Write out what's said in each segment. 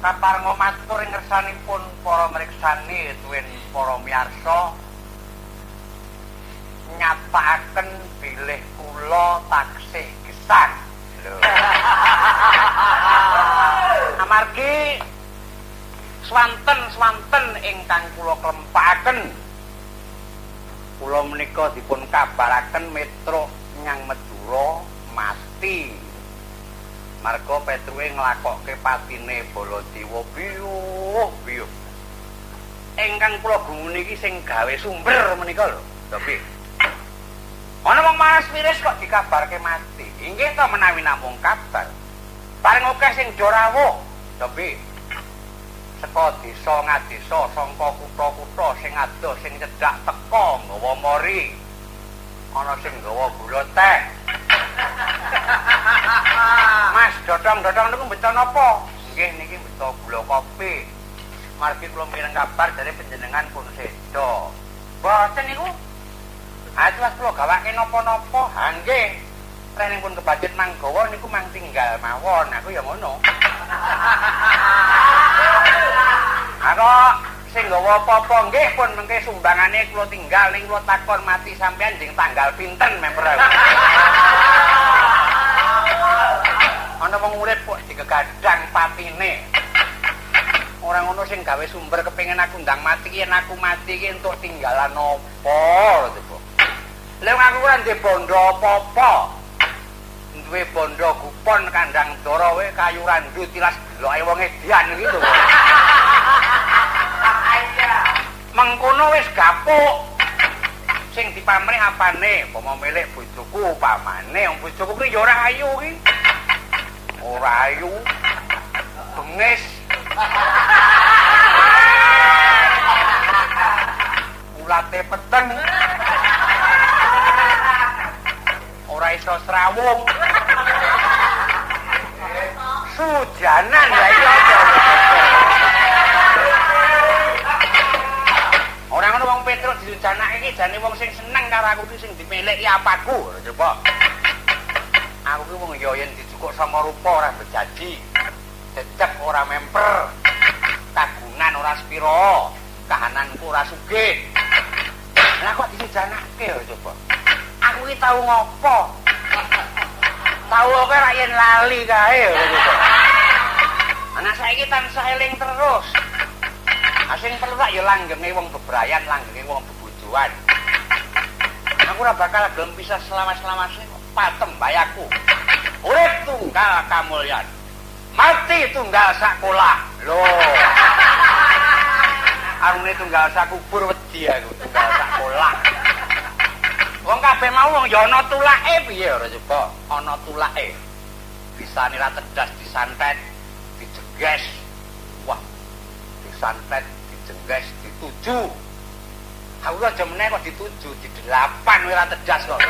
Kaparenga matur ing ngersanipun para mriksani tuwin para miyarsa nyatakaken bilih kula taksih gesang. Lho. Amargi swanten ingkang kula klempakaken kula menika dipun kabaraken Metruk nyang Madura mati. Marga Petruke nglakokke patine Baladewa biyuh. Ingkang kula gumuni iki sing gawe sumber menika lho. Tapi ana wong maras wiris kok dikabarke mati. Inggih to menawi namung kabar. Bareng akeh sing do rawuh. Tapi saka desa ngadesa saka kutha-kutha sing adoh sing cedhak teka nggawa mori. Ana sing nggawa gula teh. Mas, dodong-dodong niku mbeta napa? Nggih niki mbeta gula kopi. Margi kula mireng kabar dari panjenengan pun seda. Mboten niku. Aja kula gawake napa-napa. Ha nggih. Rene pun kebajet manggawa niku mang tinggal mawon. Aku ya ngono. Aku sing nggawa apa-apa nggih pun mengke sumbangane kula tinggal ning kula takon mati sampean jeng tanggal pinten member aku. Ana wong urip kok digegadang patine. Ora ngono sing gawe sumber kepengin aku ndang mati yen aku mati iki entuk tinggalan apa lho. Lha aku ora ndek bondo apa-apa. Duwe bondo kupon kandang dara wae kayu randu tilas deloke wong edian gitu. Mengkono wis gapuk. Sing dipamrih apane? Pomo milik bojoku pamane, wong bojoku ki ya ora ayu ki. Ora ayu. Bengis. Ulate peteng. Ora iso srawung. Sujanan ya iki aja. Ora ngono wong Petruk dijanake iki jane wong sing seneng karo aku iki sing dipeleki apaku. Coba. Aku ki wong ya yen dicukuk sama rupa ora bejaji. Cecep ora memper. Kagunan ora spira. Kahananku ora sugih. Lah kok dijanake ya coba. Aku ki tau ngopo? Tau kok ra yen lali kae lho. Anak saiki tansah eling terus. Asing perlu tak ya langgenge wong bebrayan, langgenge wong bebojoan. Aku ora bakal gelem pisah selama-lamane patem bayaku. Urip tunggal kamulyan. Mati tunggal sakola. Lho. Arune tunggal sakubur wedi aku, tunggal sakola. Wong kabeh mau wong ya ana tulake piye ora coba? Ana tulake. Bisane ra tedas disantet, dijeges. Wah. Disantet, dijengges, dituju. Aku aja meneh kok dituju, di 8 ora tedas kok.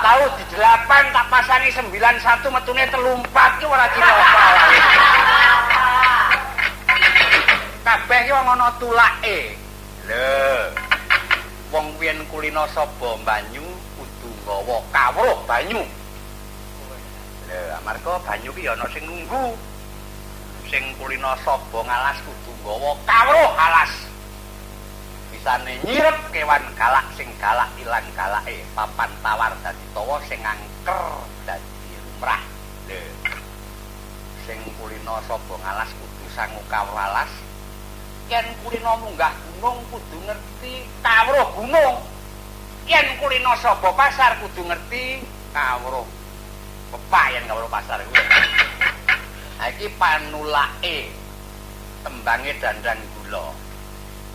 Tahu di 8 tak pasani 91 metune 34 ki ora apa. Kabeh ki wong ana tulake. Lho. Wong yen kulino saba banyu kudu nggawa kawruh banyu. Lho, amarga banyu ki ya ana sing nunggu. Sing kulino saba ngalas kudu nggawa kawruh alas. Bisane nyirep kewan galak sing galak ilang galake, papan tawar dadi tawa sing angker dadi lumrah. Lho. Sing kulino saba ngalas kudu sangu kawruh alas. Yen kulino munggah gunung kudu ngerti kawruh gunung. Yen kulino saba pasar kudu ngerti kawruh pepayen kawruh pasar kuwi. Ha iki panulake tembange dandang gula.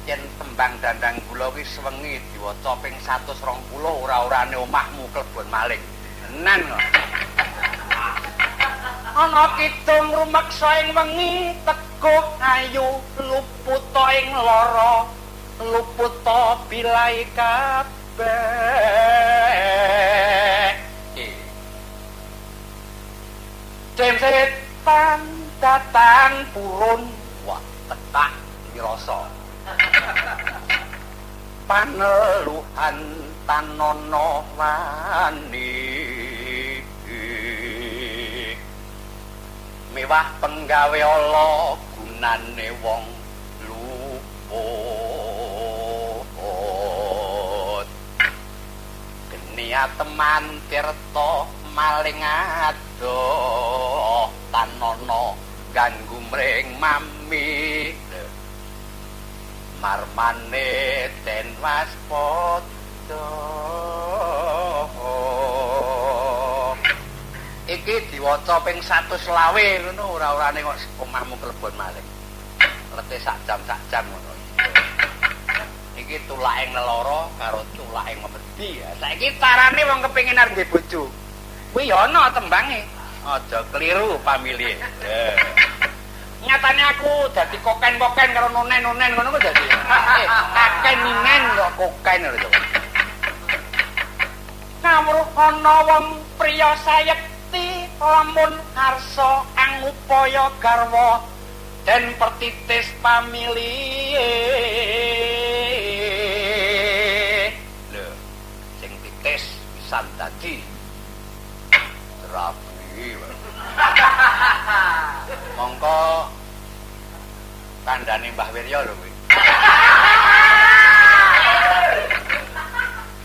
Yen tembang dandang gula kuwi sewengi diwaca ping 120 ora-orane omahmu klebon maling. Tenan kok. Ana kidung rumeksa ing wengi teguh ayu luput ing lara luput bilai kabeh setan datang purun wah tetak dirasa paneluhan tanono wani mewah penggawe ala gunane wong luput geni ateman tirta maling adoh tanono ganggu mring mami marmane den waspada iki diwaca ping 120 ngono ora-orane kok omahmu klebon maling lete sak jam ngono iki tulaking leloro karo tulaking wedi saiki carane wong kepengin arep nggih bojo kuwi ya ana tembange aja keliru pamilih nyatane aku dadi koken-koken karo nonen-nonen ngono kok dadi kaken ninen kok koken lho kamruh ana wong priya sayekti lamun karsa angupaya garwa den pertitis pamilih lho sing titis pisan dadi rapi mongko kandhane Mbah Wirya lho kuwi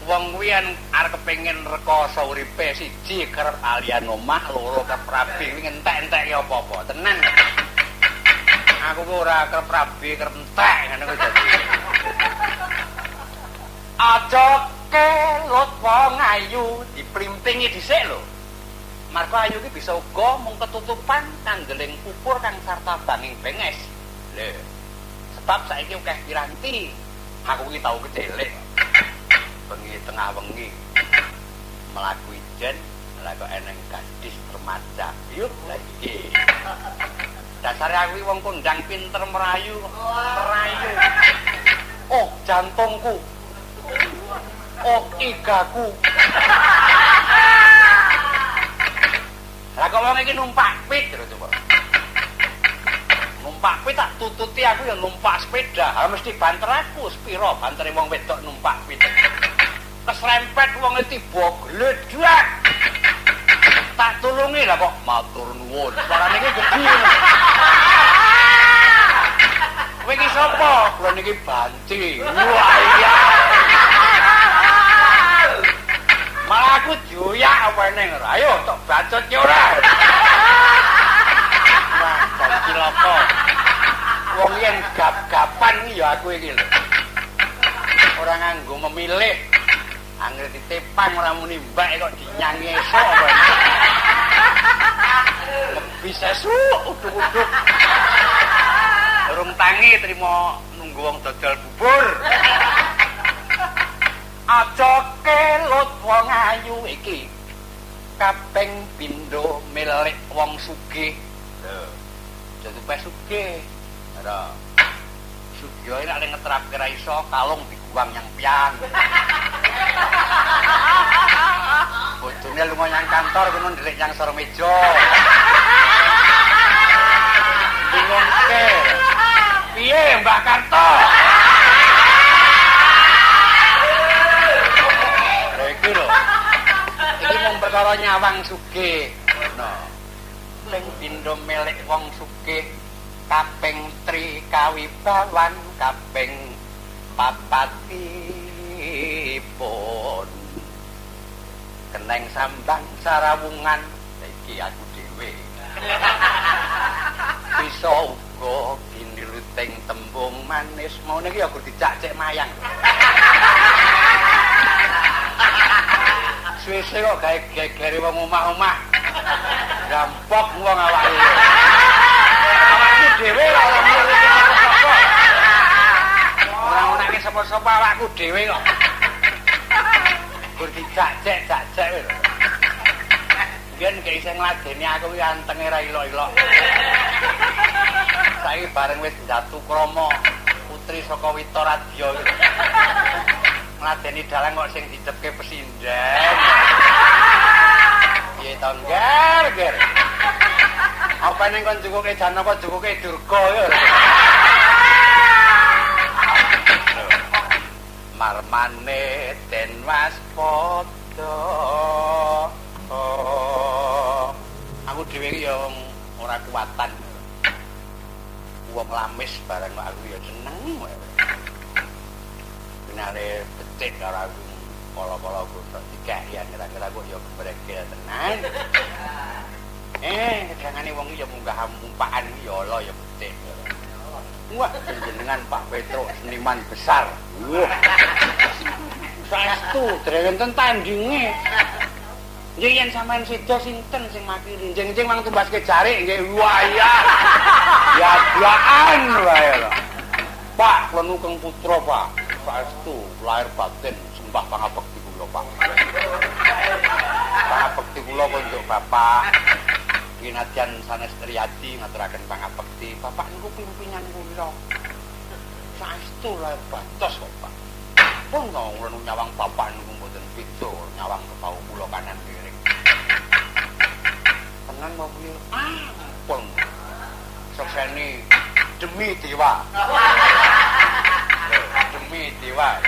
wong kuwi arep kepengin rekoso uripe siji kerep alian omah loro kerep rabi kuwi entek-entek apa-apa tenan aku kok ora kerep rabi kerep entek ngono kuwi dadi aja kelut wong ayu diplimpingi dhisik lho marko ayu ki bisa uga mung ketutupan kandeling kupur kang sarta banging benges lho sebab saiki akeh piranti aku ki tau kecelek bengi tengah wengi mlaku ijen lha kok eneng gadis remaja yuk lagi dasare aku wong kondang pinter merayu oh jantungku oh igaku lah kok wong iki numpak pit lho coba numpak pit tak tututi aku ya numpak sepeda mesti banter aku sepiro bantere wong wedok numpak pit keserempet wong tiba gledhak tak tulungi lah kok matur nuwun suarane iki gedhi kowe iki sapa kula niki banci wah iya malah aku joyak apa neng ayo tok bacot ki ora wah banci loko wong yen gap-gapan ya aku iki lho ora nganggo memilih angger ditepang ora muni mbak kok dinyanyi esuk apa bisa uduk-uduk urung tangi trimo nunggu wong dodol bubur aja kelut wong ayu iki kaping pindho milik wong sugih lho jatuh pe sugih ora sugih nek ngeterapke ra iso kalung diguang yang pian bojone lunga nyang kantor kono ndelik nyang sor meja bingung ke piye Mbak Karto lha iki lho iki mung perkara nyawang sugih ngono ning pindho milik wong sugih kaping tri kawibawan kaping papatipun keneng sambang sarawungan iki aku dhewe bisa uga diniluting tembung manis mau niki ya kudu dicak-cek mayang suwe-suwe kok gawe gegere wong omah-omah gampok wong awake awakku dhewe ora ngerti sapa-sapa ora ngenake sapa-sapa awakku dhewe kok kudu dicak-cek lho biyen gak isih ngladeni aku ki antenge ra ilok-ilok saiki bareng wis njatu krama putri saka Witaradya ngladeni dalang kok sing dicepke pesinden piye to ger apa ning kon jukuke Janaka jukuke Durga ya marmane den waspada aku dhewe iki ya ora kekuatan. Wong lamis bareng aku ya seneng wae. Benare becik karo aku kala-kala kok dikeki kira-kira kok ya gembreke tenan. Kadangane wong iki ya munggah mumpakan iki ya Allah ya becik. Wah, jenengan Pak Petro seniman besar. Wah. Saestu drewenten tandinge. Nggih yen sampean sedo sinten sing makili? Njing-njing mang tumbaske jarik nggih waya. Ya duaan wae lho. Pak, kula nukeng putra, Pak. Saestu lahir batin sembah pangabekti kula, Pak. Pangabekti kula konjuk Bapak. Kinadyan sanes Triyadi ngaturaken pangabekti. Bapak niku pimpinan kula. Saestu lahir batos kok, Pak. Pun kula nyawang Bapak niku mboten beda, nyawang kepau kula kanan kiri. Tenan mau kuwi. Pun. Sakseni demi dewa. Demi dewa.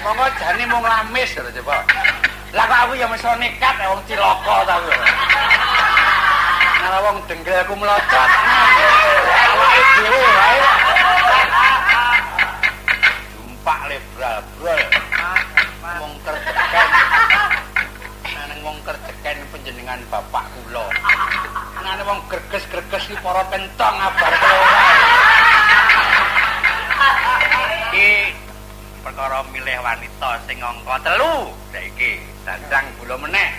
Monggo jane mung lamis lho coba. Lah kok aku ya mesti nekat wong cilaka ta kuwi. Nara wong denggelku melocot. Awake dhewe wae. Jumpak lebral-bral. Wong kerjeken. Nang wong kerjeken panjenengan bapak kula. Nane wong greges-greges iki para kentong abar ora. Iki perkara milih wanita sing angka 3 saiki dandang kula meneh.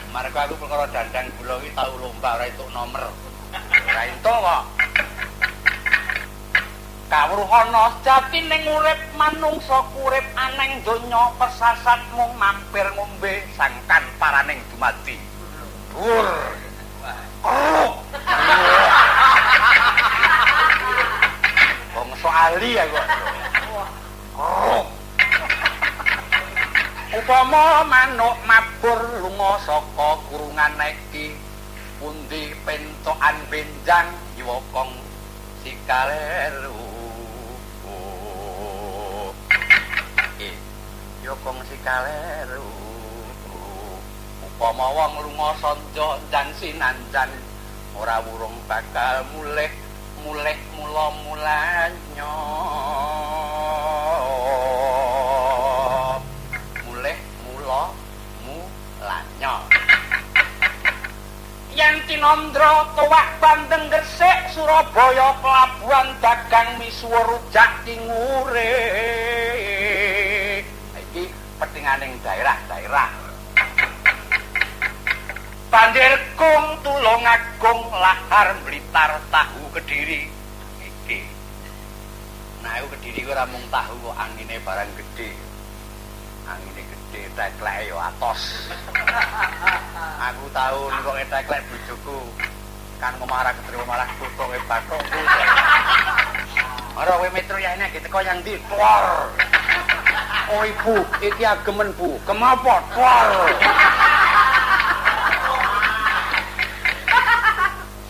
Marga aku perkara dandang kula iki tau lomba ora entuk nomor. Ora entuk kok. Kawruhana jati ning urip manungsa kurip aneng donya pesasat mung mampir ngombe sangkan paraning dumadi. Dur. Bangsa ali aku. Upama manuk mabur lunga saka kurungan iki pundi pentokan benjang yuwakong sikaleru. Yokong sikaleru. Upama wong lunga sanja jan sinanjan ora wurung bakal mulih mula-mulanyo. Yen tinandra tuwak bandeng Gresik Surabaya pelabuhan dagang misuwur rujak tingure. Iki petinganing daerah-daerah. Banjir Kung Tulungagung Lahar Blitar Tahu Kediri iki. Nah, iku Kediri ora mung tahu kok angine barang gedhe. Angine gedhe tekleke yo atos. Aku tahu kok teklek bojoku kan ngomara ketrimo malah tutuke bathukku. Ora kowe metro ya ini teko yang ndi? Tor. Oh ibu, iki agemen Bu. Kenapa? Tor.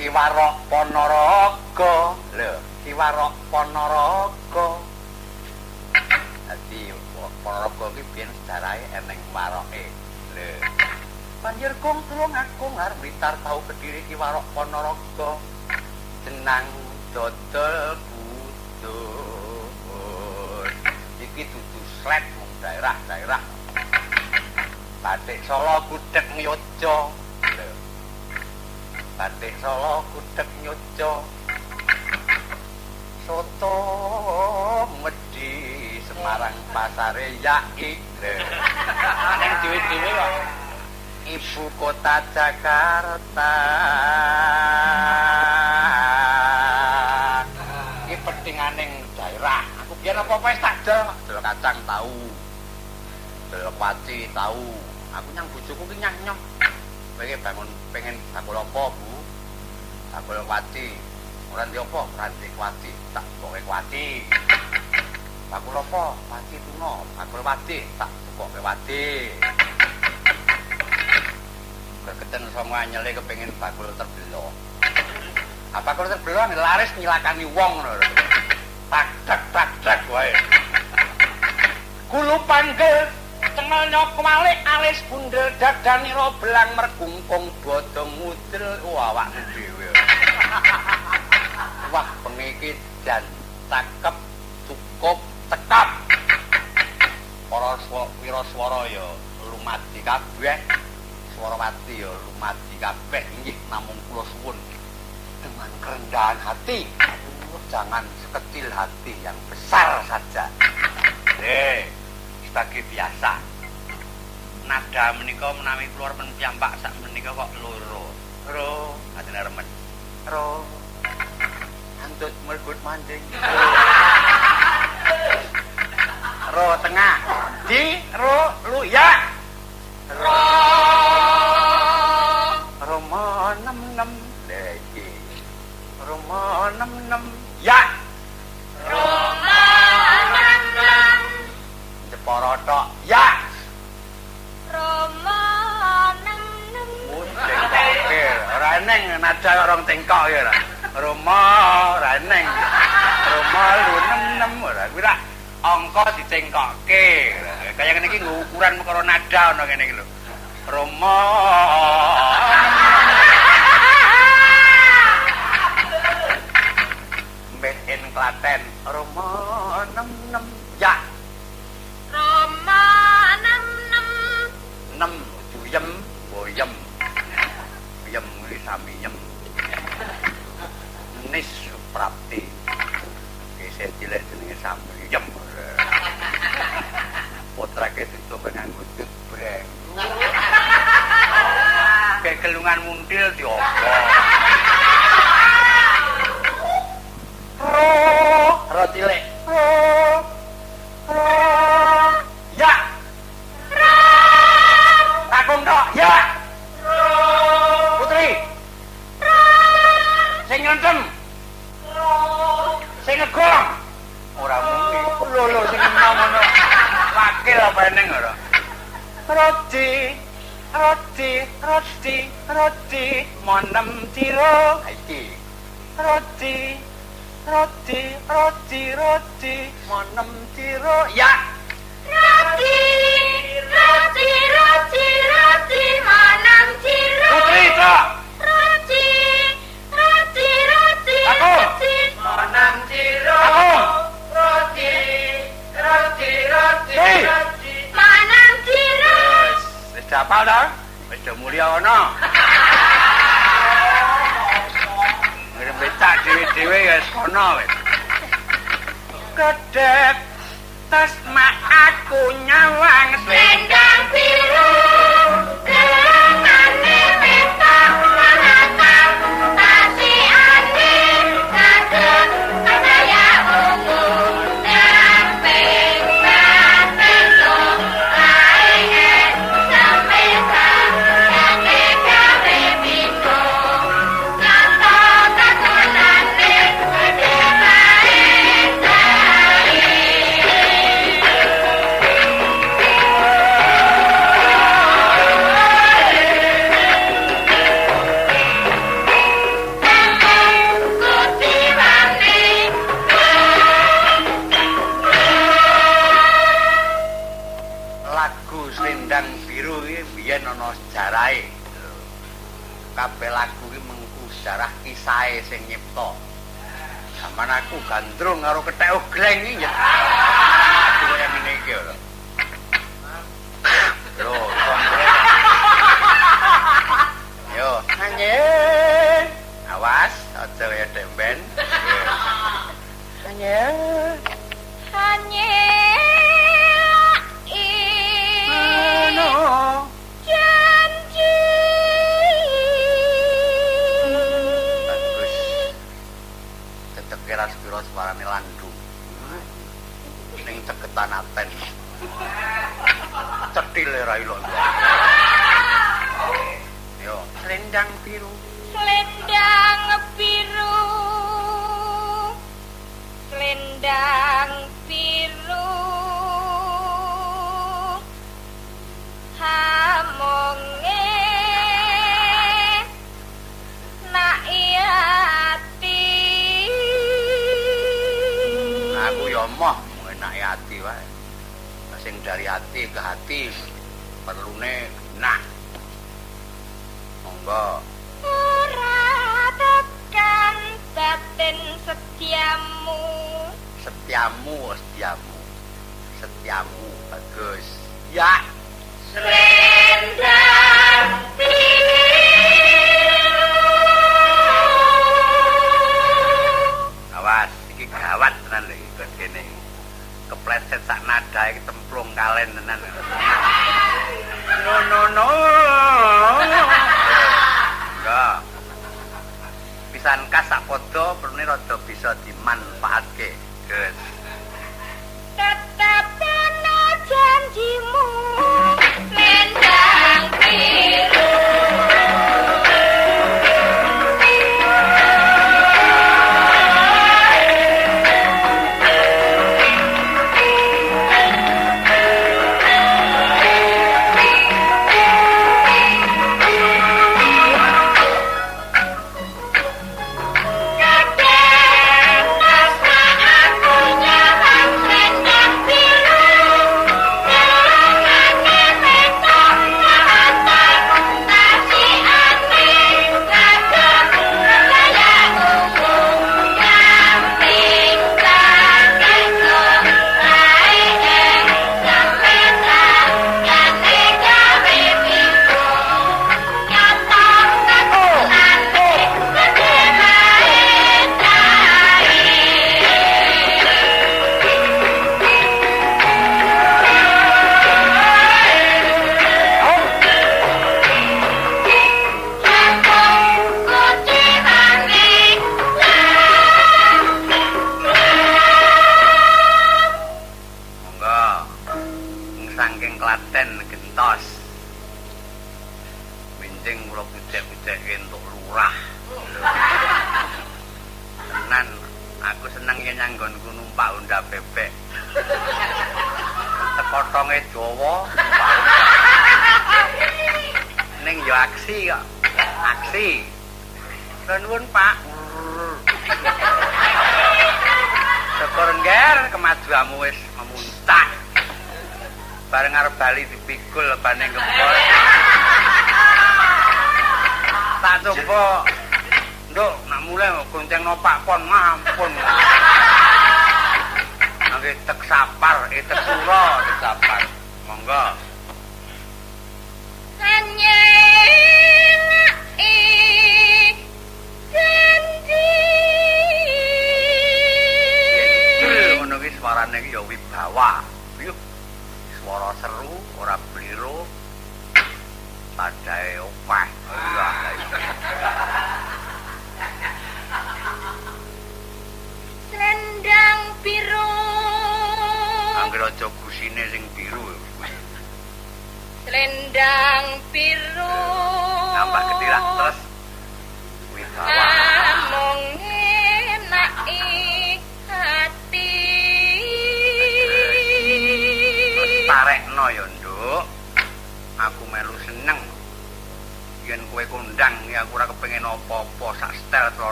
Kiwarok Ponorogo. Lho, Kiwarok Ponorogo. Dadi Ponorogo iki biyen sejarahe eneng waroke. Lho. Banjir Kung Tulungagung Lahar Blitar Tahu Kediri Kiwarok Ponorogo. Jenang dodol butut. Iki dudu slet mung daerah-daerah. Batik Solo gudeg nyojo. Lho. Batik Solo gudeg nyojo. Soto Medi Semarang pasare yaki. Lho. Ning dhewe-dhewe kok ibu kota Jakarta. Iki petinganing daerah. Aku biyen apa-apa wis tak del kacang tahu. Del paci tahu. Aku nyang bojoku ki nyah-nyoh. Kowe iki bangun pengen bakul apa, Bu? Bakul paci. Ora ndi apa? Ora ndi paci. Tak pokoke paci. Bakul apa? Paci tuna. Bakul paci. Tak pokoke paci. Kegeten sama anyele kepengin bakul terbelo. Apa bakul terbelo laris nyilakani wong ngono lho. Tak wae. Kulu panggil cengel nyok walik alis bundel dadanira belang mergungkung bodong mudel awakmu dhewe. iki dan cakep cukup cekap. Para wiraswara ya lumadi kabeh. Swarawati ya lumadi kabeh inggih namung kula suwun dengan kerendahan hati. Jangan sekecil hati yang besar saja. Sebagai biasa. Nada menika menawi keluar men piyambak sak menika kok loro. Ro, ngaten remen. Ro. Antut melebut mancing. Ro tengah. Di ro lu ya. Ro. Roma 66 lagi. Roma 66 ya. Roma 66 Jepara tok ya. Roma 66 tengkok ora neng nada orang tengkok ya ora. Roma ora neng. Roma 66 ora kuwi ra angka ditengkokke. Kaya ngene iki ukuran perkara nada ana kene iki lho. Roma Made in Klaten Roma 66 ya. Roma 66 juyem boyem yem sami yem nis suprapti kese cilik jenenge sami yem potrake itu dengan wujud breng kegelungan muntil diopo ro cilik ro ya ro takung tok ya ro putri ro sing ngentem ro sing ngegong ora mungkin lho sing ngono wakil apa ning ora roti monem tiro iki roti monem tiro ya roti monem tiro putri to roti monem tiro roti monem tiro wis apal ta wis mulya ana ngirim becak dhewe-dhewe ya sono wis kedep tasma aku nyawang selendang biru kelangane petang manatan tasi ane kadang kaya ungu dan pengsan besok laingan semesa kake kare pintu nyata kakunane gede baik lagu Selendang Biru iki biyen ana sejarahe. Kabeh lagu iki mengku sejarah kisahe sing nyipta. Zaman aku gandrung karo kethek ogleng iki ya. Aku kaya ngene iki lho. Lho, yo, anjing. Awas, aja kaya demben. Anjing. Janji bagus tetep kira sepiro suarane landung ning ceketan aten cethile ra ilok yo selendang biru hamonge nak ati aku yo moh enake ati wae sing dari ati ke hati perlune nah monggo ora tekan batin sedya Setiamu bagus. Ya. Selendang awas iki gawat tenan iki kene kepleset sak nada iki templung kalen tenan no enggak pisan kas sak padha perune rada bisa dimanfaatke Gus tetap ana janjimu selendang biru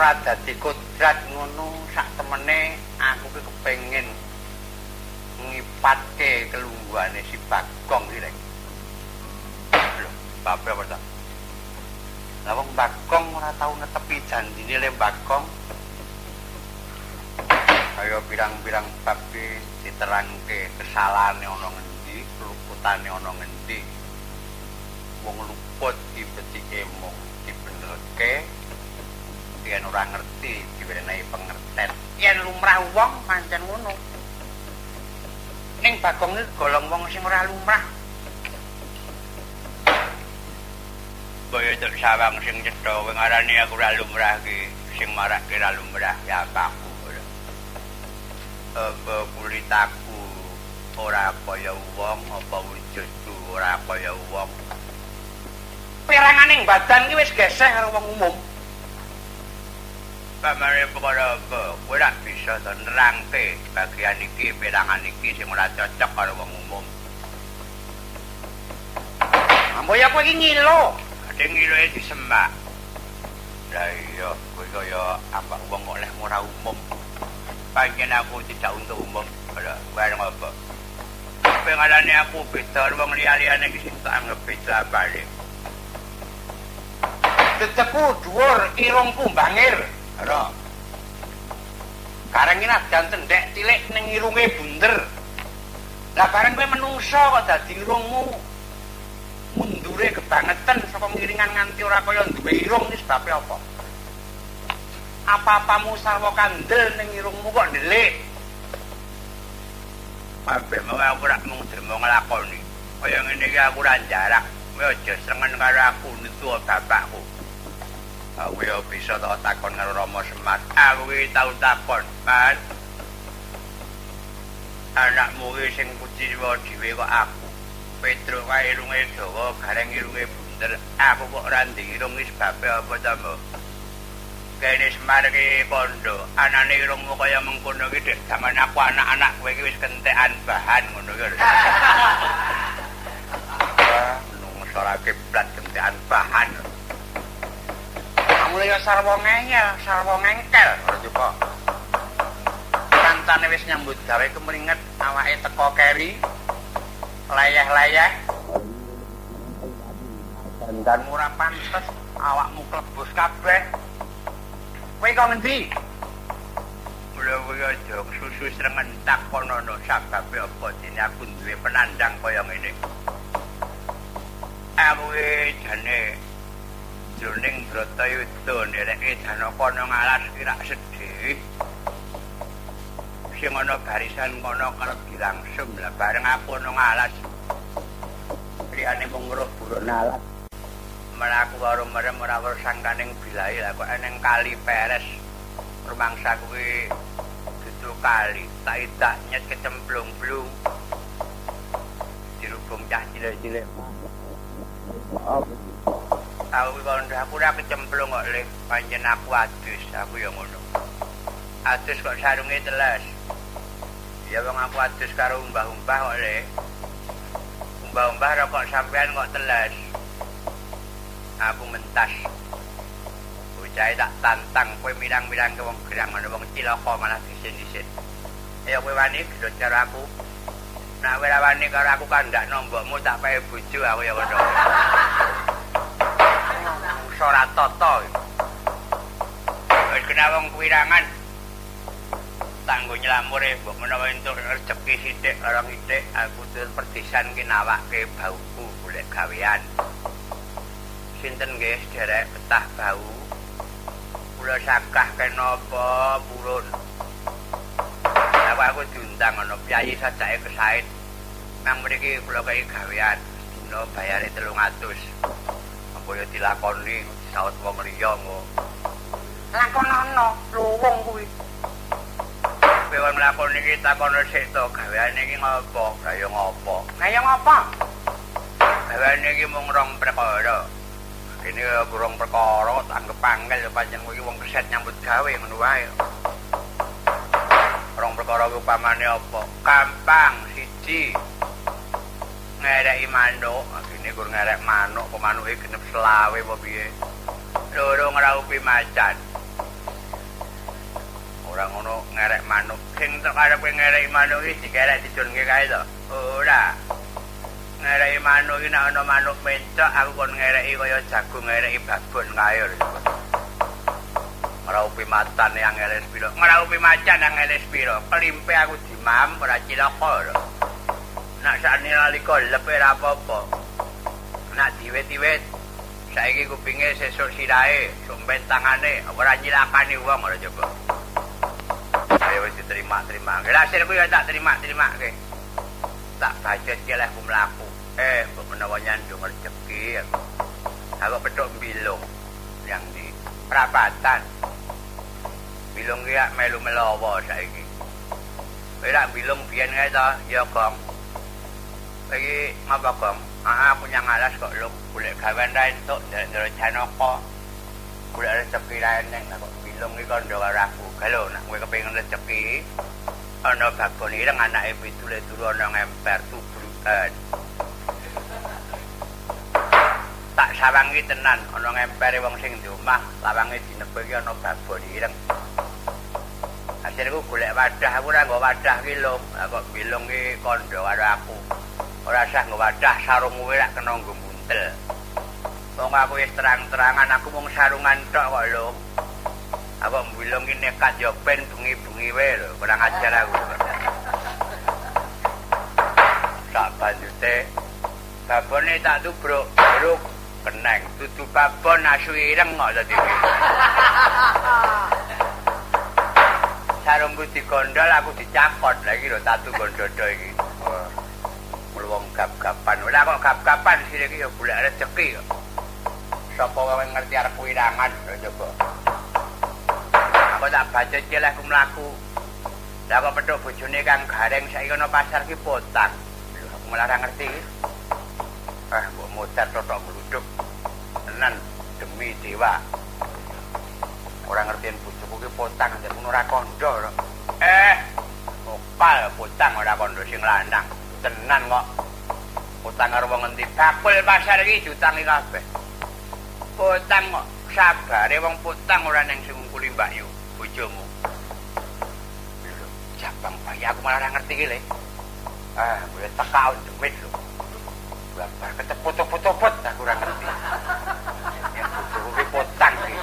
ora dadi kodrat ngono sak temene aku ki kepengin ngipatke kelungguhane si Bagong iki lek. Lho, bape apa ta? Lah wong Bagong ora tau netepi janjine le Bagong. Ayo pirang-pirang bab diterangke kesalahane ana ngendi, keluputane ana ngendi. Wong luput dibetike mung dibenerke, yen ora ngerti diwenehi pengerten. Yen lumrah wong pancen ngono. Ning Bagong iki golong wong sing ora lumrah. Boyo tek sawang sing cetha wing arane aku ora lumrah ki, sing marake ora lumrah ya aku. Apa kulitaku ora kaya wong, apa wujudku ora kaya wong. Peranganing badan ki wis geseh karo wong umum. Pamane perkara apa? Kowe ora bisa to nerangke bagian iki, perangan iki sing ora cocok karo wong umum. Amboya kowe iki ngilo, ade ngiloe disemak. Lah iya, kowe kaya apa wong kok oleh ora umum. Pancen aku tidak untuk umum. Ora, bareng apa? Pengalane aku beda wong liya-liyane iki sing tak anggap beda balik. Deteku dhuwur irungku bangir. Ora. Kareng iki najan cendhek cilik ning irunge bunder. Lah bareng kowe menungso kok dadi irungmu mundure kebangetan saka ngiringan nganti ora kaya duwe irung iki sebabe apa? Apa-apamu sarwa kandel ning irungmu kok ndelik. Kabeh mau aku ora mung dermo nglakoni. Kaya ngene iki aku ora jarak. Kowe aja sengen karo aku nutu bapakku. Aku ya bisa tak takon karo Rama Semar. Aku iki tau takon, Mas. Anakmu iki sing kuciwa dhewe kok aku. Petro kae irunge dawa, gareng irunge bunder. Aku kok ora ndirung iki sebabe apa ta, Mbok? Kene Semar iki kondo, anane irungmu kaya mengkono iki dek zaman aku anak-anak kowe iki wis kentekan bahan ngono iki. Wah, menungso ora kiblat kentekan bahan. Mulya sarwa ngengkel, ngerti kok. Kancane wis nyambut gawe kemringet awake teko keri. Layah-layah. Dan ora pantes awakmu klebus kabeh. Kowe kok ngendi? Mula kowe aja susu srengen takonono sababe apa dene aku duwe penandang kaya ngene. Aku jane jroning Bratayuda ndereke Janaka ngalas kira sedih. Sing ana barisan kono kerep dilangsung lah bareng aku ngalas. Liyane mung weruh buruk nalas. Melaku karo merem ora weruh sangkaning bilahi lah kok eneng kali peres. Rumangsa kuwi dudu kali tak idak nyet kecemplung-plung. Dirubung cah cilik-cilik. Aku kondo aku ora kecemplung kok Le, pancen aku adus, aku ya ngono. Adus kok sarunge teles. Ya wong aku adus karo umbah-umbah kok Le. Umbah-umbah rokok sampean kok teles. Aku mentas. Bocah tak tantang kowe mirang-mirang ke wong gerang ana wong cilaka malah disin-disin. Ya kowe wani gedhot karo aku. Nek ora wani karo aku kandak nombokmu tak pae bojo aku ya ngono. Ora tata. Wis kena wong kuwirangan. Tanggo nylamure mbok menawa entuk rezeki sithik karo sithik aku tur perdisan ki nawake bauku golek gawean. Sinten nggih sederek betah bau. Kula sakah kenapa purun. Aku diundang ana piyayi sajake kesaen. Nang mriki kula kei gawean. Dina bayare 300. Kaya dilakoni saut wong liya kok. Lakonono lho wong kuwi. Kowe nglakoni iki takono sik to, gaweane iki ngopo? Kaya ngopo? Kaya ngopo? Gaweane iki mung rong perkara. Kene rong perkara tak anggap angel pancen kowe iki wong keset nyambut gawe ngono wae. Rong perkara kuwi upamane apa? Gampang siji. Ngereki manuk, ini gur ngerek manuk, pemanuke genep selawe apa piye. Loro ngraupi macan. ora ngono ngerek manuk. Sing tok karepe ngereki manuk iki dikerek didunke kae to. Ora. Ngereki manuk iki nek ana manuk mencok aku kon ngereki kaya jagung ngereki babon kae lho. Ngraupi matane yang ngeles piro. Ngraupi macan yang ngeles piro. Kelimpe aku dimam ora cilaka lho. Nak sakne nalika lepe ora apa-apa. Nak diwet-diwet saiki kupinge sesuk sirahe, somben tangane ora nyilakani wong ora coba. Ayo wis diterima-terima. Hasilku ya tak terima-terimake. Tak bajet ki lehku mlaku. Mbok menawa nyandung rezeki aku. Aku petuk bilung yang di perapatan. Bilung ki melu melowo saiki. Kowe rak bilung biyen kae to, ya, Gong. Iki ngapa, Gong? Aku nyang alas kok lu golek gawean ra entuk ndara Janaka. Golek rezeki ra eneng kok bilung iki kandha karo aku. Galo nek kowe kepengin rezeki ana babon ireng anake pitule turu ana ngemper tubrukan. Tak sawangi tenan ana ngempere wong sing di omah, lawange dinepe iki ana babon ireng. Hasilku golek wadah, aku ora nggo wadah ki lho. Lah kok bilung ki kandha karo aku. Ora usah nggo wadah sarung kowe lak kena nggo buntel. Wong aku wis terang-terangan aku mung sarungan tok kok lho. Aku bilung ki nekat yo ben bengi-bengi wae lho, kurang ajar aku. Tak banjute babone tak tubruk, bruk keneng, dudu babon asu ireng kok dadi. Sarungku digondol aku dicakot lagi lho tatu gondodo iki. Wong gap-gapan. Ora kok gap-gapan sire iki ya golek rezeki kok. Sapa wae ngerti arep wirangan coba. Aku tak bajet ki lek mlaku. Lah kok petuk bojone Kang Gareng saiki ana pasar ki potang. Lho aku malah ora ngerti. Mbok mocat totok gluduk. Tenan demi dewa. Ora ngertiin bojoku ki potang nek ngono ora kandha. Opal potang ora kandha sing lanang. Tenan kok. Utang karo wong endi? Bakul pasar iki diutangi kabeh. Utang kok sabare wong putang ora ning sing ngungkuli Mbak Yu, bojomu. Lho, jabang bayi aku malah ora ngerti iki le. Gue tekaun duit lho. Babar keteput-teput aku ora ngerti. Ya bojoku ki putang iki.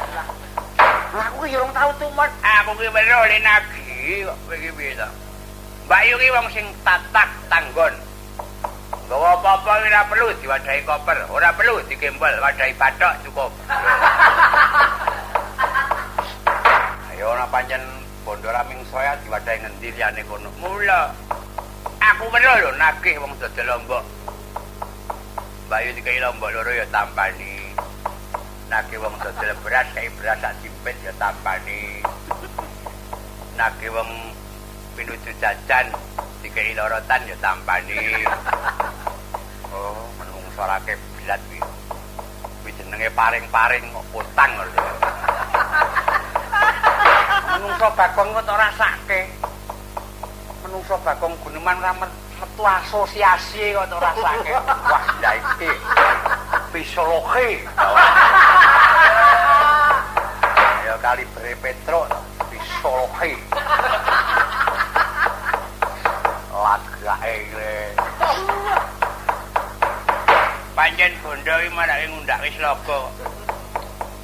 Aku ki urung tau tumut. Aku ki weruh le nagi kok kowe ki piye to? Mbak Yu ki wong sing tatak tanggon. Gawa apa-apa ora perlu diwadahi koper, ora perlu digembol, wadahi bathok cukup. Ayo ana pancen bondo raming saya diwadahi ngendi liyane kono. Mula aku weruh lho nagih wong dodol lombok. Mbak Yu dikai lombok loro ya tampani. Nagih wong dodol beras kai beras sak jimpit ya tampani. Nagih wong pinuju jajan dikai lorotan ya tampani. Oh, menungso ra keblat kuwi. Kuwi jenenge paring-paring kok utang lho. Menungso Bagong kok ora rasake. Menungso Bagong Guneman ra metu asosiasi kok ora rasake. Wah, ya iki psikologi. Ya kali bere Petro psikologi. Lagake le. Pancen bondo iki marake ngundak wis logo.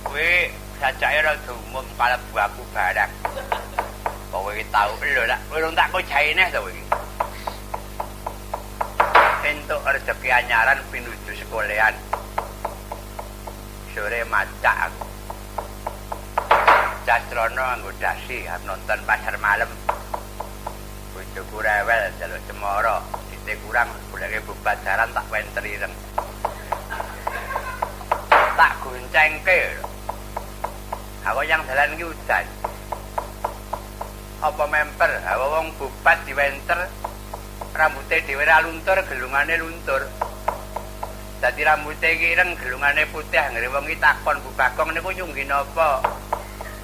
Kowe sajake rada umum kalebu aku barang. Kowe iki tau lho lak urung tak kojahi neh to kowe iki. Entuk rezeki anyaran pinuju sekolehan. Sore macak aku. Jastrono nggo dasi arep nonton pasar malam. Bojoku rewel njaluk cemara, sithik kurang goleke bubat jaran tak wenteri ireng. Tak goncengke lho. Aku yang dalan iki udan. Apa memper, hawa wong bubat diwenter, rambute dhewe ra luntur, gelungane luntur. Dadi rambute iki ireng, gelungane putih, anggere wong iki takon Bu Bagong niku nyunggi napa?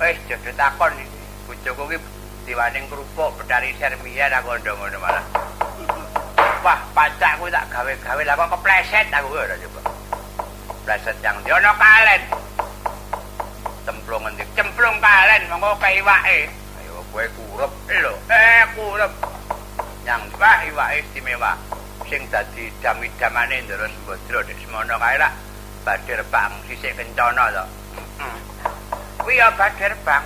Wis jodo takon iki. Bojoku iki diwaning kerupuk bedari sermian aku ngono malah. Wah, pacakku tak gawe-gawe lah kok kepleset aku ora coba. Pleset yang diono kalen. Cemplung ngendi? Cemplung kalen monggo kae iwake. Ayo kowe kurep lho. Kurep. Nyang iwake istimewa. Sing dadi dami-damane Ndara Sembadra nek semono kae lak Badir Bang sisik kencana to. Kuwi ya Badir Bang.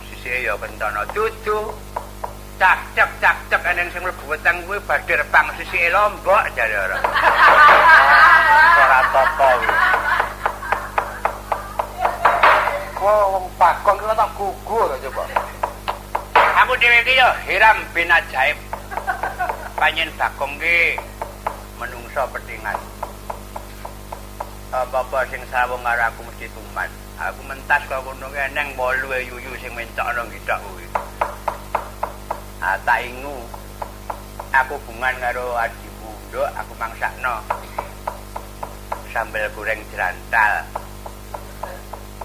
Sisike ya kencana dudu. Cak-cak eneng sing mlebu weteng kuwi Badir Bang sisike lombok jare ora. Ora tata kuwi. Wong Bagong ki tak gugur coba. Aku dhewe iki ya Hiram bin Ajaib. Panjen Bagong ki menungso petingan. Apa-apa sing sawung karo aku mesti tuman. Aku mentas kok ngono ki eneng 8 yuyu sing mencokno gidak kuwi. Tak ingu. Aku hubungan karo adimu, nduk, aku mangsakno. Sambel goreng jerantal.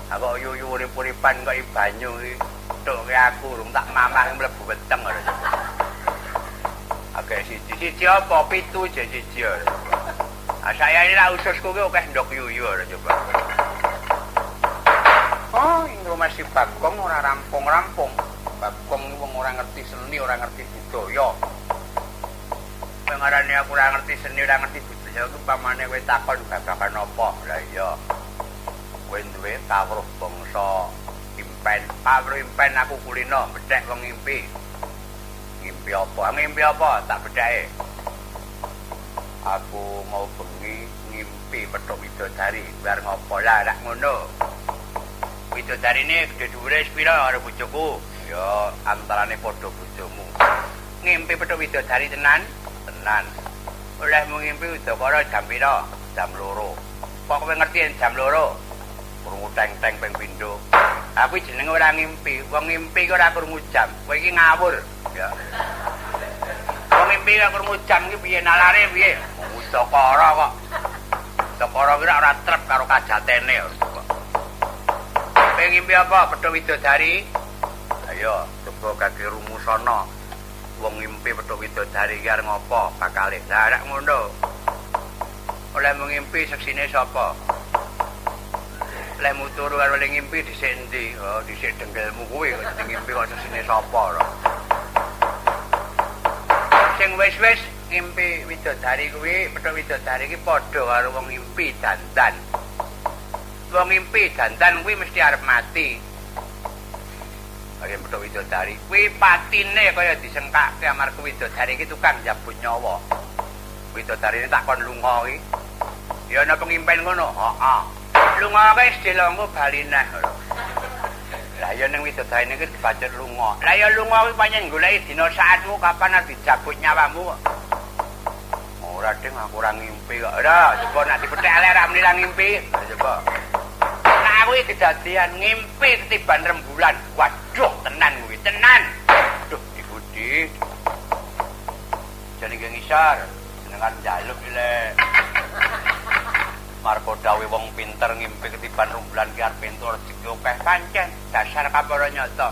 Aku yuyu urip-uripan kok banyu iki. Tuke aku urung tak mamah mlebu weteng ora. Oke, siji apa 7 siji. Saya ini lah ususku ki akeh ndok yuyu ora coba. Oh, Indro masih Bagong ora rampung-rampung. Bagong wong ora ngerti seni, ora ngerti budaya. Pengarane aku ora ngerti seni, ora ngerti budaya ku pamane kowe takon babagan apa? Lah iya. Kowe duwe kawruh bangsa impen. Kawruh impen aku kulino, bedhek wong ngimpi. Ngimpi apa? Ngimpi apa? Tak bedheke. Aku mau bengi ngimpi Petuk Widodari, biar ngopo lah rak ngono. Widodari ini gede dhuwure pira karo bojoku? Ya antarane padha bojomu. Ngimpi Petuk Widodari tenan? Tenan. Oleh ngimpi udakara jam pira? Jam 2. Kok kowe ngerti jam 2? Krungu teng-teng ping pindho. Aku jenenge ora ngimpi. Wong ngimpi kok ora krungu jam. Kowe iki ngawur, ya. Wong ngimpi kok krungu jam iki piye nalare piye? Udakara kok. Udakara ki ora trep karo kajatene kok. Kowe ngimpi apa? Petuk Widodari? Ayo, coba kaki rumusana. Wong ngimpi Petuk Widodari ki arep ngopo bakale? Lah rak ngono. Oleh ngimpi seksine sapa? Lek muturu karo ngimpi dhisik endi? Oh, dhisik dengkelmu kuwi kok ngimpi kok seksine sapa ora. Sing wis-wis ngimpi Widodari kuwi, Petuk Widodari ki padha karo wong ngimpi dandan. Wong ngimpi dandan kuwi mesti arep mati. Kaya Petuk Widodari kuwi patine kaya disengkake amarga Widodari iki tukang njabut nyawa. Widodari tak kon lunga iki. Ya ana pengimpen ngono. Heeh. Lunga wis dilonggo bali neh. Lah ya ning Widodari niki dibacet lunga. Lah ya lunga kuwi pancen goleki dina saatmu kapan arep dijabut nyawamu. Ora ding aku ora ngimpi kok. Ora, coba nek dipethek elek ra muni ngimpi. Coba. Nah aku iki kejadian ngimpi ketiban rembulan. Waduh, tenan kuwi, tenan. Duh, Budi. Jane ge ngisor, jenengan njaluk ile. Marko dawe wong pinter ngimpi ketiban rembulan ki arep entuk rezeki akeh pancen. Dasar kapara nyata.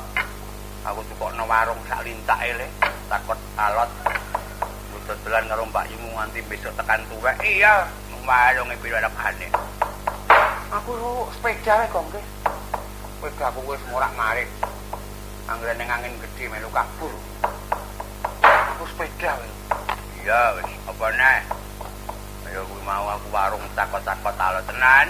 Aku tukokno warung sak lintake le, takut alot. Dodolan karo Mbak Yumu nganti besok tekan tuwek. Iya, warunge pira regane. Aku sepeda wae kok nggih. Sepeda aku wis morak-marik. Anggere ning angin gedhe melu kabur. Aku sepeda wae. Iya wis, apa neh? Ayo kuwi mau aku warung takot-takot alot tenan.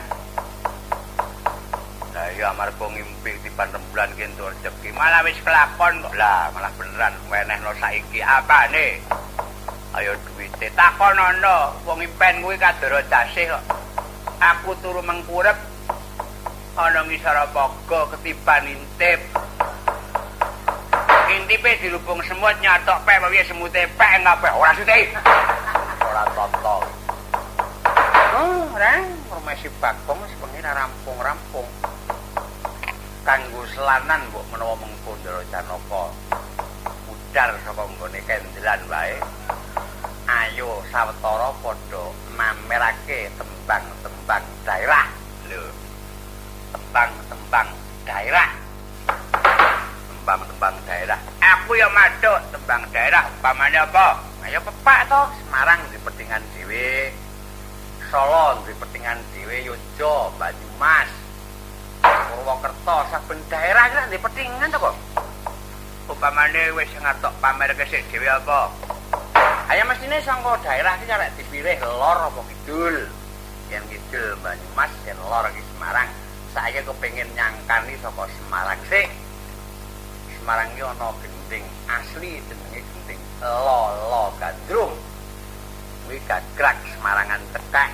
Lah iya amarga ngimpi tiban rembulan ki entuk rezeki. Malah wis kelakon kok. Lah, malah beneran wenehno saiki apane? Ayo duwite takonono wong impen kuwi kadara dasih kok. Aku turu mengkurep ana ngisor paga ketiban intip. Intipe dilubung semut nyatok pek piye semute pek kabeh ora sithik. Ora toto. Oh, rang Permesi Bagong wis bengi rampung-rampung. Kanggo selanan mbok menawa mengko Ndara Janaka. Udar saka nggone kendelan wae. Ayo sawetara padha mamerake tembang-tembang daerah. Lho. Tembang-tembang daerah. Tembang-tembang daerah. Aku ya madhuk tembang daerah. Pamane apa? Ayo pepak to, Semarang di petingan dhewe. Solo di petingan dhewe, Yojo, Banyumas. Purwokerto saben daerah iki di petingan to kok. upamane wis ngatok pamer kesik dhewe apa? Ayo mestine saka daerah iki arek dipilih lor apa kidul. Yen kidul Banyumas, yen lor iki Semarang. Saya kepengin nyangkani saka Semarang sik. Semarang iki ana genting asli jenenge genting Lolo Gandrung. Kuwi gagrak Semarangan cekak.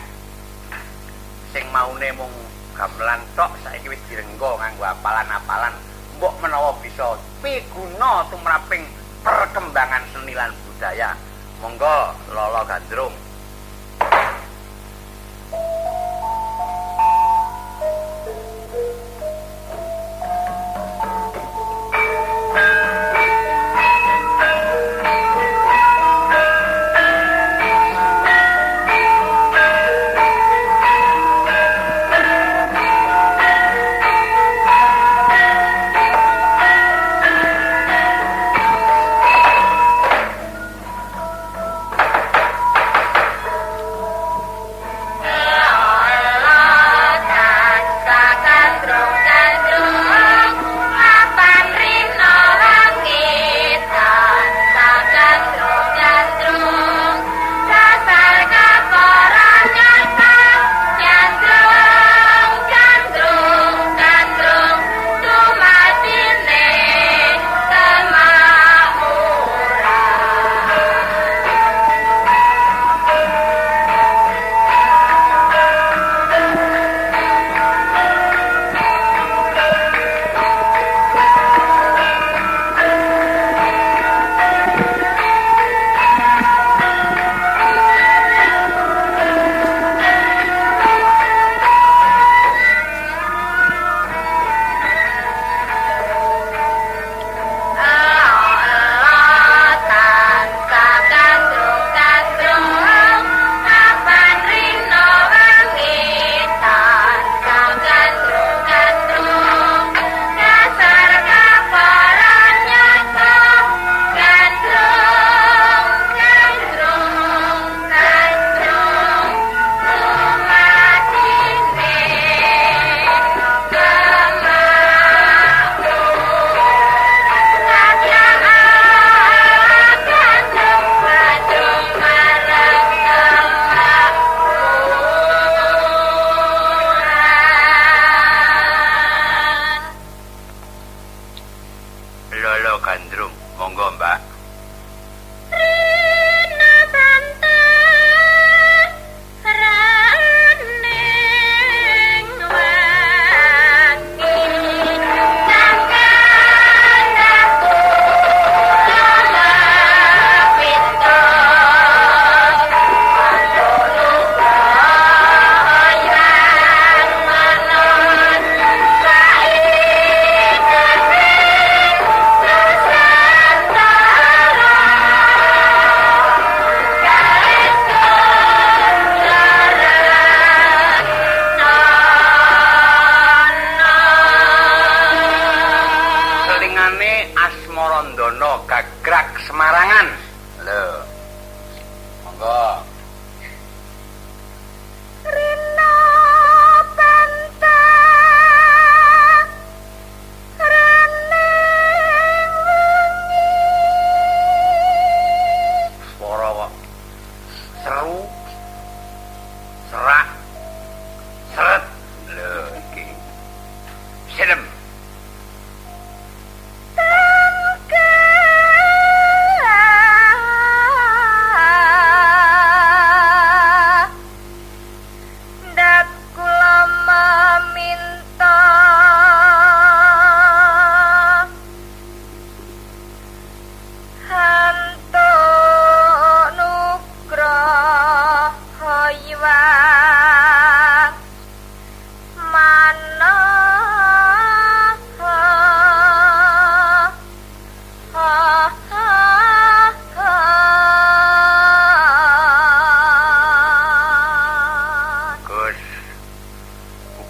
Sing maune mung gamelan tok saiki wis direnggo nganggo apalan-apalan. Mbok menawa bisa piguna tumraping perkembangan seni lan budaya. Monggo Lolo Gandrung.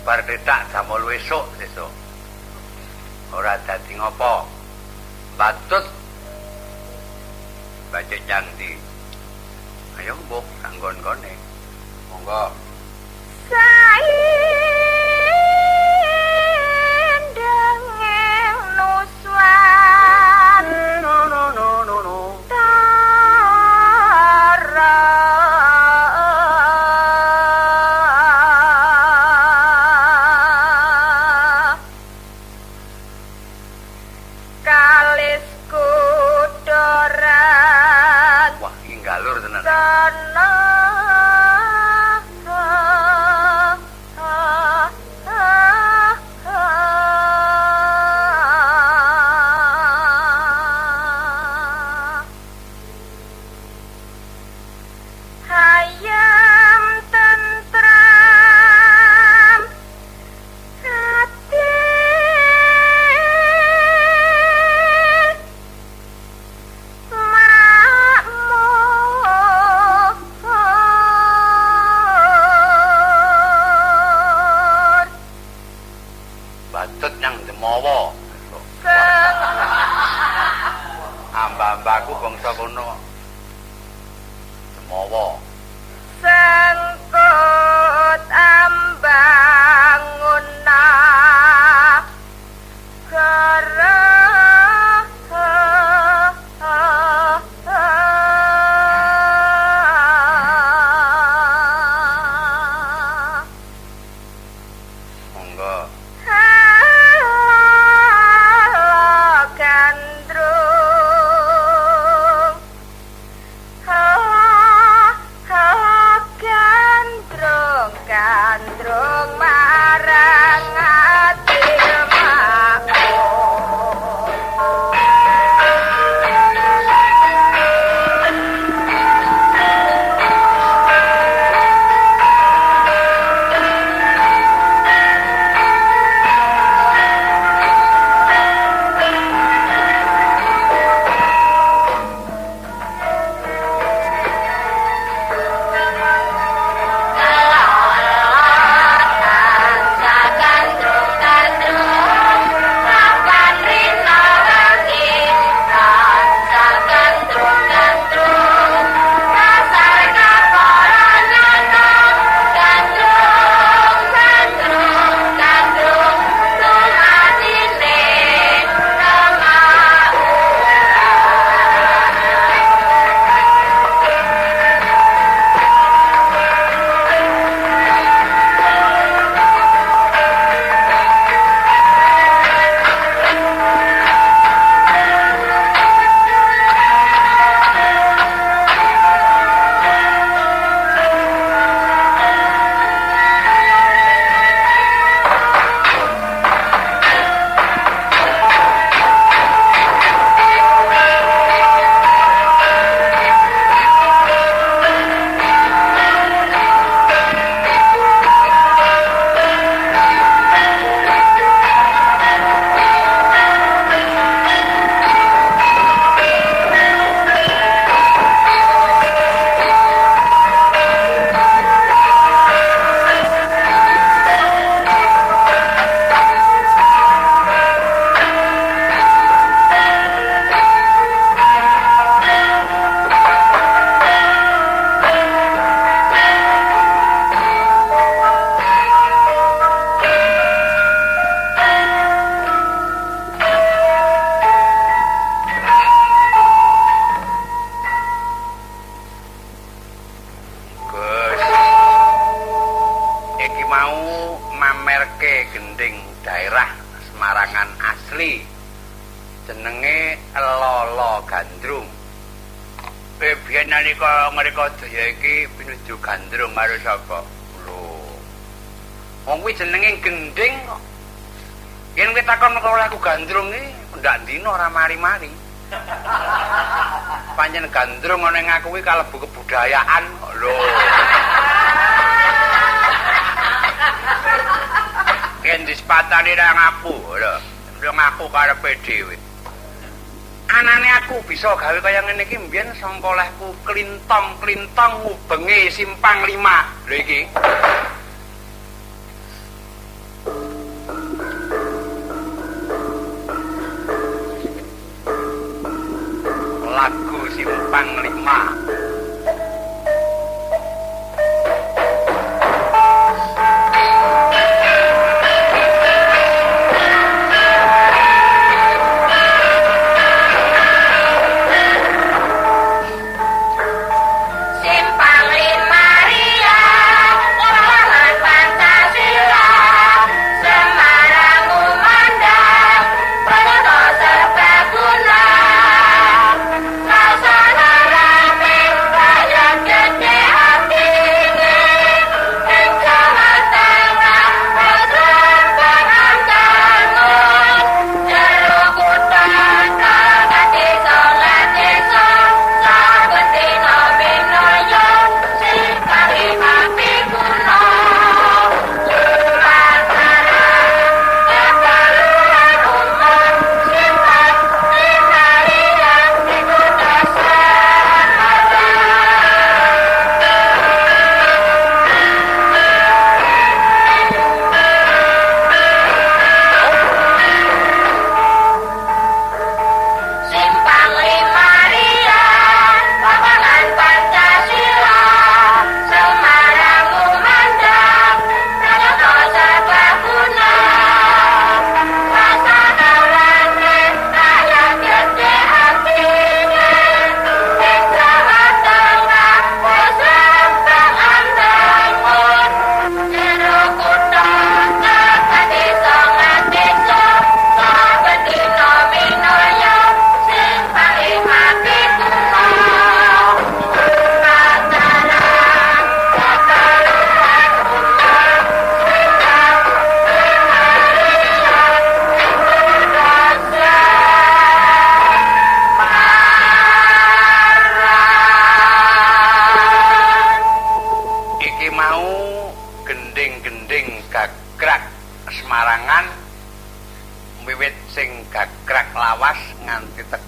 Pardetak jamul esuk sesuk. Ora dadi ngopo. Batut bajak janti. Ayo mbok kanggon-kone. Monggo. Saindeng nuswan mbahku bangsa kono. Semowo. Sengkut ambangunna jenenge Lolo Gandrung. Biyen nalika ngreka daya iki pinuju Gandrung karo sapa? Lho. Wong kuwi jenenge Gending kok. Yen kowe takon karo aku Gandrung iki ndak dina ora mari-mari. Pancen Gandrung ana ing aku kuwi kalebu kebudayaan kok. Lho. Yen dispatani nang aku, lho. Nang aku karepe dhewe. Anane aku bisa gawe kaya ngene iki mbiyen sangka lehku klintong-klintong ngubengi simpang 5. Lho iki. Lagu simpang 5. Serta guna, rasa rame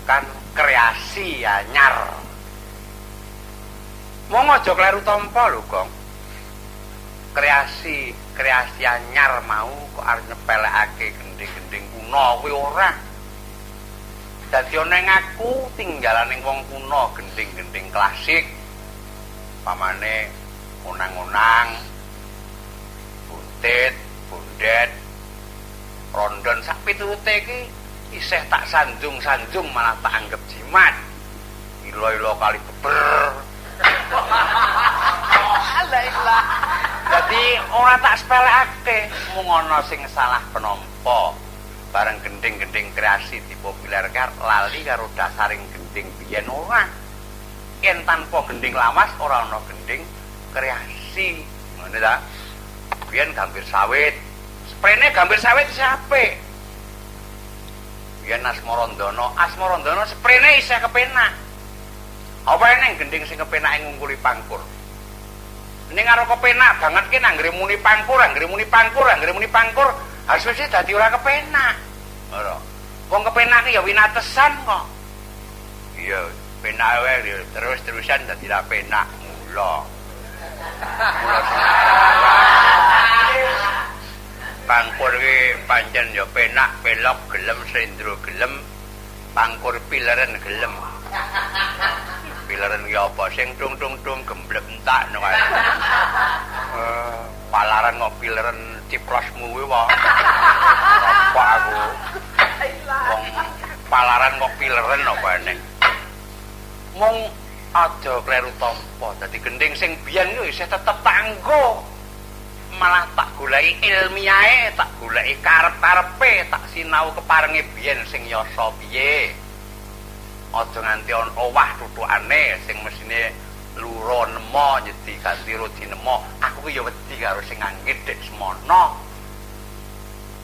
melakukan kreasi anyar. Wong aja kleru tampa lho, Gong. Kreasi anyar mau kok arep nyepelekake gending-gending kuno kuwi ora. Dadi ana ing aku tinggalaning wong kuno gending-gending klasik. Pamane unang-unang, buntit, bundet, rondon sak piturute iki isih tak sanjung-sanjung malah tak anggap jimat. Ilo-ilo kali beber. Alailah. Dadi ora tak sepelekake, mung ana sing salah penampa. Bareng gending-gending kreasi dipopulerkan lali karo dasaring gending biyen ora. Yen tanpa gending lawas ora ana gending kreasi. Ngene ta? Biyen gambir sawit. Sprene gambir sawit isih apik. Biyen Asmarandana sprene isih kepenak. Apa ning gending sing kepenak ngungkuli pangkur. Ning karo kepenak banget ki anggere muni pangkur, hasilnya dadi ora kepenak. Ora. Wong kepenak ya winatesan kok. Iya, penak wae terus-terusan dadi ra penak mula. Pangkur ki pancen ya penak, pelok gelem, sendro gelem, pangkur pileren gelem. Pileren ki apa sing tung-tung-tung gemblek entak no kae. Palaran kok pileren ciprosmu kuwi wae. Apa aku? Wong palaran kok pileren apa ning. Mung aja kleru tampa. Dadi gending sing biyen yo isih tetep tanggo. Malah tak goleki ilmiahe, tak goleki karep-karepe, tak sinau keparenge biyen sing yasa piye. Aja nganti owah tutukane sing mesine luro nemo nyedi ganti rodi nemo. Aku ki ya wedi karo sing nganggit dek semono.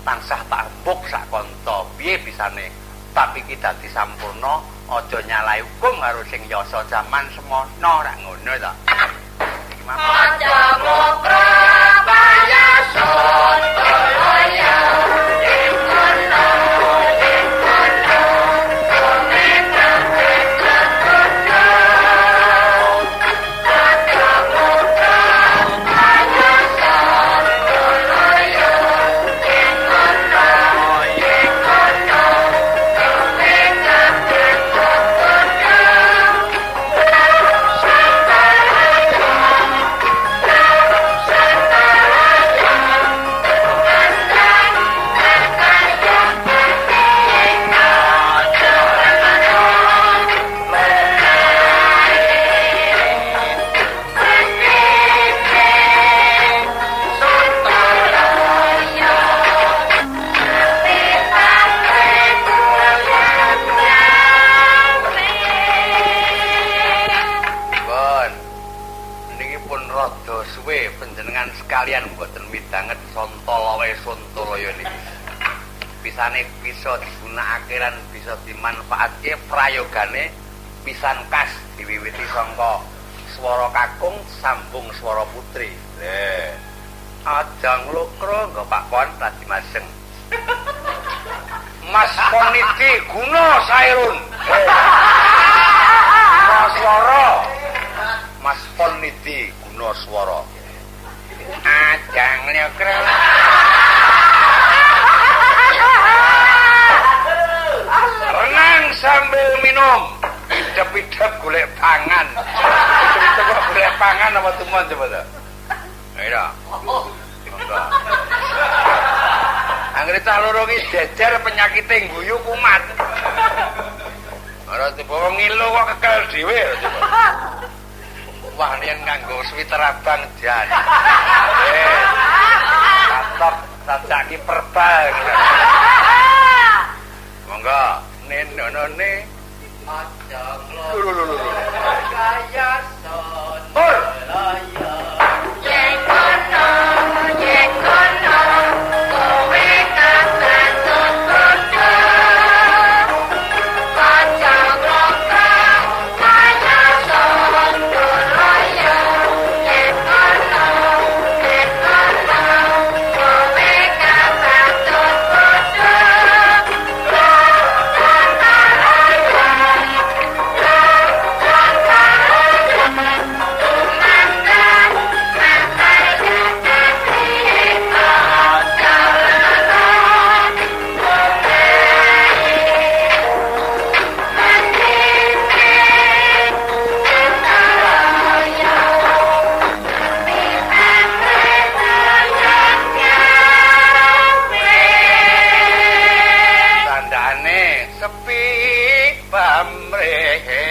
Tansah tak embuk sak kanta. Piye bisane? Tapi ki dadi sampurna, aja nyalahi hukum karo sing yasa jaman semono, ra ngono ta. Iki mah aja ngokro payason kaya sekalian mboten midanget Sontala wae Sontolaya niki. Pisane bisa digunakake lan bisa dimanfaatke prayogane pisan kas diwiwiti saka swara kakung sambung swara putri. Leh. Aja nglokro nggo Pak Pon radi maseng. Mas Pon iki guna sairun. Swara. Mas Pon iki guna swara. Ajang nyokro renang sambil minum idep-idep golek pangan idep-idep golek pangan apa teman coba ta ayo monggo anggere cah loro ki jejer penyakite ngguyu kumat ora tiba wong ngilu kok kekel dhewe coba. Wah, yen nganggo sweater abang jan. Tatop sajaki perbal. Monggo, nenone aja nglo. Kaya son. Laya. Yen kono, kowe kakak sokoto. Aja nglo kaya son. pamrih